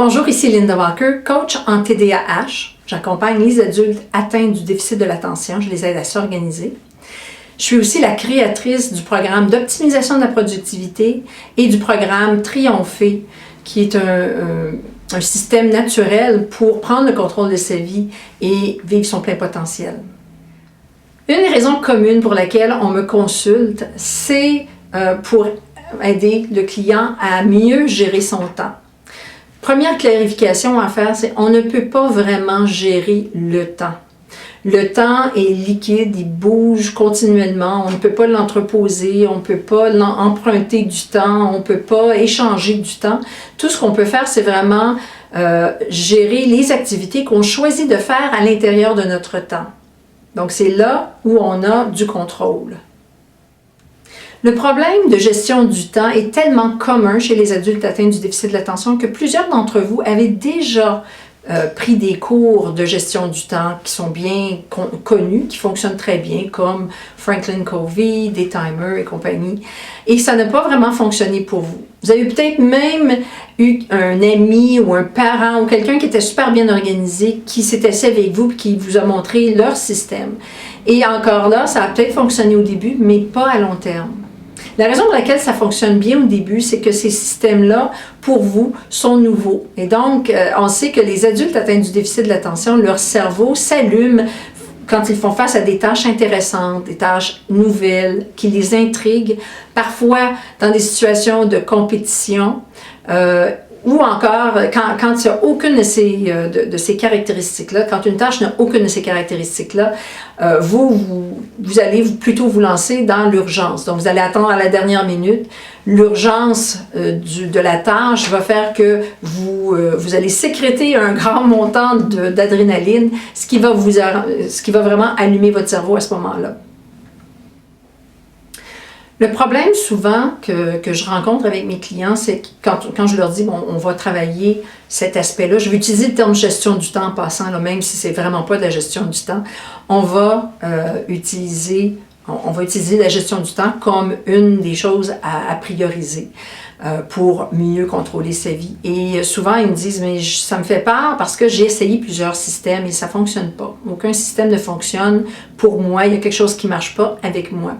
Bonjour, ici Linda Walker, coach en TDAH. J'accompagne les adultes atteints du déficit de l'attention. Je les aide à s'organiser. Je suis aussi la créatrice du programme d'optimisation de la productivité et du programme Triompher, qui est un système naturel pour prendre le contrôle de sa vie et vivre son plein potentiel. Une des raisons communes pour laquelle on me consulte, c'est pour aider le client à mieux gérer son temps. Première clarification à faire, c'est qu'on ne peut pas vraiment gérer le temps. Le temps est liquide, il bouge continuellement, on ne peut pas l'entreposer, on ne peut pas emprunter du temps, on ne peut pas échanger du temps. Tout ce qu'on peut faire, c'est vraiment gérer les activités qu'on choisit de faire à l'intérieur de notre temps. Donc, c'est là où on a du contrôle. Le problème de gestion du temps est tellement commun chez les adultes atteints du déficit de l'attention que plusieurs d'entre vous avaient déjà pris des cours de gestion du temps qui sont bien connus, qui fonctionnent très bien, comme Franklin Covey, des timers et compagnie. Et ça n'a pas vraiment fonctionné pour vous. Vous avez peut-être même eu un ami ou un parent ou quelqu'un qui était super bien organisé, qui s'est assis avec vous et qui vous a montré leur système. Et encore là, ça a peut-être fonctionné au début, mais pas à long terme. La raison pour laquelle ça fonctionne bien au début, c'est que ces systèmes-là, pour vous, sont nouveaux. Et donc, on sait que les adultes atteints du déficit de l'attention, leur cerveau s'allume quand ils font face à des tâches intéressantes, des tâches nouvelles, qui les intriguent, parfois dans des situations de compétition, ou encore quand il n'y a aucune de ces caractéristiques-là, quand une tâche n'a aucune de ces caractéristiques-là, vous allez plutôt vous lancer dans l'urgence. Donc, vous allez attendre à la dernière minute. L'urgence de la tâche va faire que vous allez sécréter un grand montant d'adrénaline, ce qui va vraiment allumer votre cerveau à ce moment-là. Le problème souvent que je rencontre avec mes clients, c'est quand je leur dis, bon, on va travailler cet aspect-là, je vais utiliser le terme gestion du temps en passant, là, même si c'est vraiment pas de la gestion du temps, on va utiliser la gestion du temps comme une des choses à prioriser pour mieux contrôler sa vie. Et souvent, ils me disent, mais ça me fait peur parce que j'ai essayé plusieurs systèmes et ça ne fonctionne pas. Aucun système ne fonctionne pour moi, il y a quelque chose qui ne marche pas avec moi.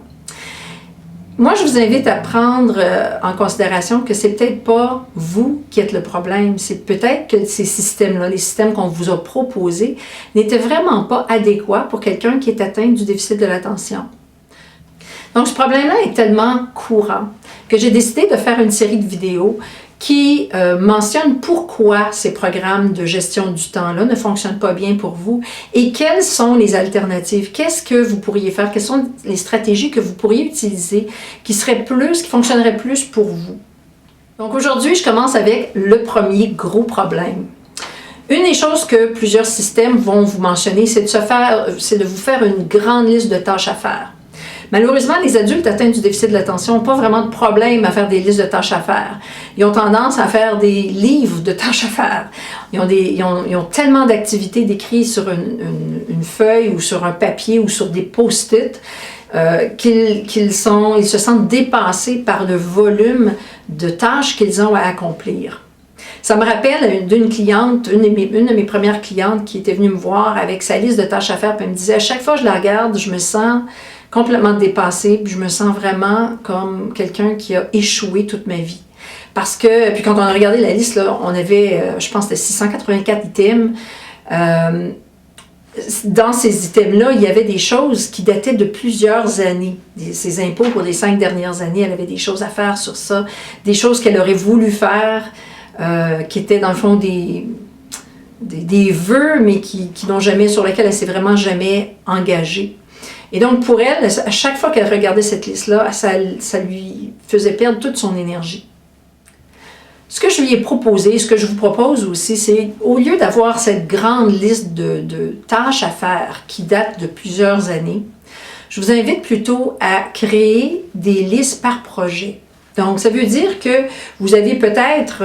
Moi, je vous invite à prendre en considération que c'est peut-être pas vous qui êtes le problème. C'est peut-être que ces systèmes-là, les systèmes qu'on vous a proposés, n'étaient vraiment pas adéquats pour quelqu'un qui est atteint du déficit de l'attention. Donc, ce problème-là est tellement courant que j'ai décidé de faire une série de vidéos qui mentionne pourquoi ces programmes de gestion du temps-là ne fonctionnent pas bien pour vous et quelles sont les alternatives. Qu'est-ce que vous pourriez faire? Quelles sont les stratégies que vous pourriez utiliser qui fonctionneraient plus pour vous? Donc aujourd'hui, je commence avec le premier gros problème. Une des choses que plusieurs systèmes vont vous mentionner, c'est de vous faire une grande liste de tâches à faire. Malheureusement, les adultes atteints du déficit de l'attention n'ont pas vraiment de problème à faire des listes de tâches à faire. Ils ont tendance à faire des livres de tâches à faire. Ils ont tellement d'activités décrites sur une feuille ou sur un papier ou sur des post-it qu'ils se sentent dépassés par le volume de tâches qu'ils ont à accomplir. Ça me rappelle d'une cliente, une de mes premières clientes qui était venue me voir avec sa liste de tâches à faire, puis elle me disait, à chaque fois que je la regarde, je me sens complètement dépassée, puis je me sens vraiment comme quelqu'un qui a échoué toute ma vie. Parce que, puis quand on a regardé la liste, là, on avait, je pense que c'était 684 items. Dans ces items-là, il y avait des choses qui dataient de plusieurs années. Ces impôts pour les 5 dernières années, elle avait des choses à faire sur ça, des choses qu'elle aurait voulu faire, qui étaient dans le fond des vœux, mais sur lesquels elle ne s'est vraiment jamais engagée. Et donc, pour elle, à chaque fois qu'elle regardait cette liste-là, ça lui faisait perdre toute son énergie. Ce que je lui ai proposé, ce que je vous propose aussi, c'est au lieu d'avoir cette grande liste de tâches à faire qui date de plusieurs années, je vous invite plutôt à créer des listes par projet. Donc, ça veut dire que vous avez peut-être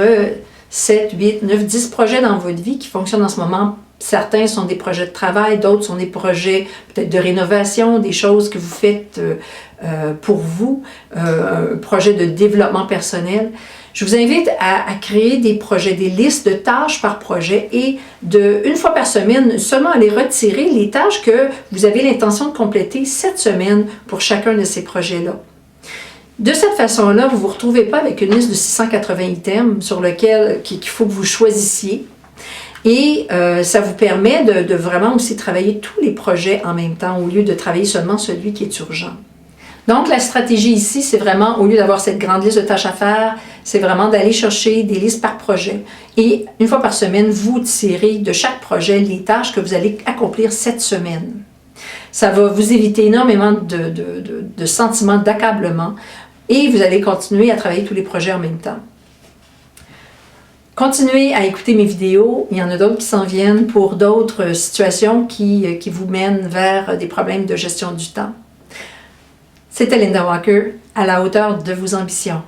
7, 8, 9, 10 projets dans votre vie qui fonctionnent en ce moment Certains sont des projets de travail, d'autres sont des projets peut-être de rénovation, des choses que vous faites pour vous, un projet de développement personnel. Je vous invite à créer des projets, des listes de tâches par projet et une fois par semaine, seulement aller retirer les tâches que vous avez l'intention de compléter cette semaine pour chacun de ces projets-là. De cette façon-là, vous ne vous retrouvez pas avec une liste de 680 items sur lequel qu'il faut que vous choisissiez. Et ça vous permet de vraiment aussi travailler tous les projets en même temps au lieu de travailler seulement celui qui est urgent. Donc, la stratégie ici, c'est vraiment, au lieu d'avoir cette grande liste de tâches à faire, c'est vraiment d'aller chercher des listes par projet. Et une fois par semaine, vous tirez de chaque projet les tâches que vous allez accomplir cette semaine. Ça va vous éviter énormément de sentiments d'accablement et vous allez continuer à travailler tous les projets en même temps. Continuez à écouter mes vidéos, il y en a d'autres qui s'en viennent pour d'autres situations qui vous mènent vers des problèmes de gestion du temps. C'était Linda Walker, à la hauteur de vos ambitions.